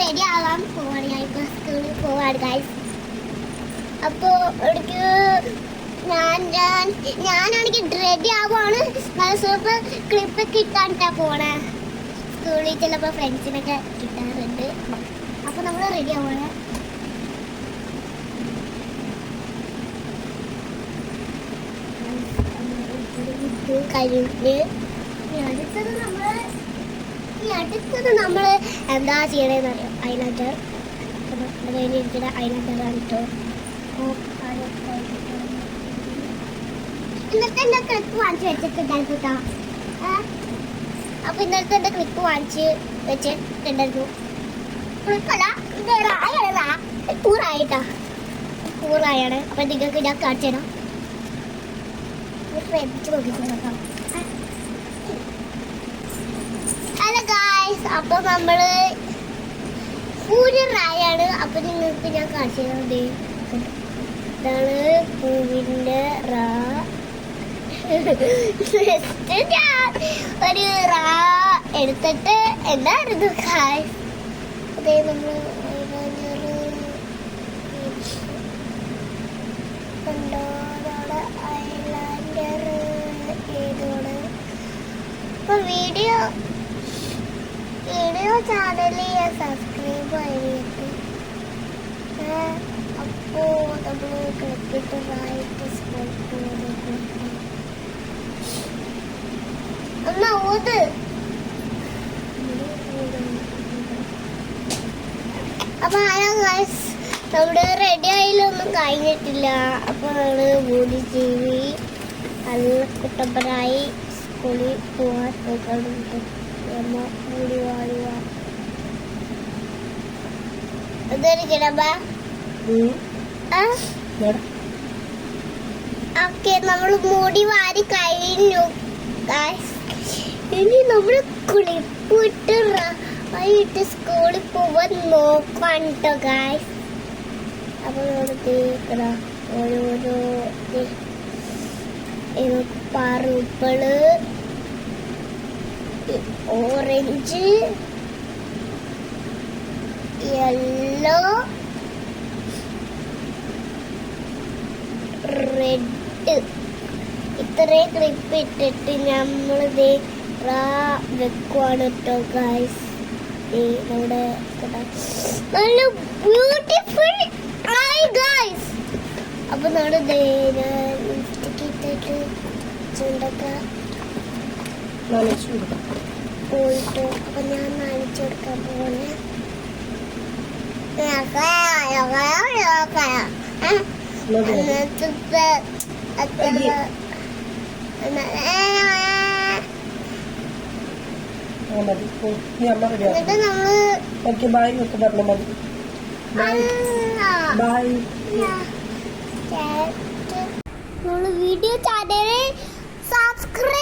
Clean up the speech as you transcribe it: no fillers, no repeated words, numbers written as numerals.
Ready ആവാൻ പോവാണ്. ഞാൻ ഇപ്പൊ സ്കൂളിൽ പോവാണ് ഗൈസ്. അപ്പോ എനിക്ക് ഞാനാണെങ്കിൽ റെഡി ആവുകയാണ്. സൂപ്പർ ക്ലിപ്പൊക്കെ ഇട്ടാണ്ടാ പോണേ. സ്കൂളിൽ ചിലപ്പോൾ ഫ്രണ്ട്സിനൊക്കെ കിട്ടാറുണ്ട്. അപ്പൊ നമ്മൾ റെഡി ആവുകയാണ്. കഴിഞ്ഞ് അടുത്തത് നമ്മൾ എന്താ ചെയ്യണേന്ന് അറിയാം. ഐലൈനർ അത് കഴിഞ്ഞിരിക്കുന്ന ഐലൈനറാണ് കേട്ടോ. ഇന്നത്തെ എൻ്റെ ക്ലിപ്പ് വാങ്ങിച്ച് വെച്ചിട്ടുണ്ടായിരുന്നു കേട്ടോ. അപ്പൊ ഇന്നത്തെ എൻ്റെ ക്ലിപ്പ് വാങ്ങിച്ച് വെച്ചിട്ടുണ്ടായിരുന്നു. ക്ലിപ്പല്ല, കൂറായിട്ടാ, കൂറായാണ്. അപ്പൊ നിങ്ങൾക്ക് ഞാൻ കാണിച്ചു തരാം. ഹലോ ഗായ്സ്, അപ്പൊ നമ്മള് പൂരായാണ്. അപ്പൊ നിങ്ങൾക്ക് ഞാൻ കാണിച്ചു തരാം. ഇതാണ് പൂവിന്റെ ഒരു എടുത്തിട്ട് എന്തായിരുന്നു ഗായ്സ്. അതേ നമ്മള് വീഡിയോ ചാനലിൽ സബ്സ്ക്രൈബ് ആയിട്ട് അപ്പോ നമ്മൾ ക്ലിക്കിട്ടതായിട്ട് എന്നാ ഓത്. അപ്പൊ നമ്മുടെ റെഡി ആയാലൊന്നും കഴിഞ്ഞിട്ടില്ല. അപ്പൊ നമ്മള് ബോഡി ജീവി നല്ല കുട്ടപ്പനായി സ്കൂളിൽ പോവാൻ പോകാറുണ്ട്. മൂടി വാഴുക ഓക്കെ, നമ്മൾ മൂടി വാരി കഴിഞ്ഞു. ഇനി നമ്മൾ കുളിപ്പിട്ട് ആയിട്ട് സ്കൂളിൽ പോവാൻ നോക്കാൻ കേട്ടോ ഗായ്സ്. അപ്പൊ നമ്മൾ ഓരോരോ പറുപ്പിള്, ഓറഞ്ച്, യെല്ലോ, റെഡ്, ഇത്രയും ക്ലിപ്പ് ഇട്ടിട്ട് നമ്മളിത് വെക്കുവാണ് കേട്ടോ ഗായ്സ്. നമ്മുടെ നല്ല ബ്യൂട്ടിഫുൾ ആയി ഗായ്സ്. അപ്പൊ നമ്മുടെ ഇട്ടിട്ട് ചുണ്ടൊക്കെ പോയിട്ട് അപ്പൊ ഞാൻ നനച്ചു കൊടുക്കാൻ പോലെ വീഡിയോ ചാനൽ സബ്സ്ക്രൈബ്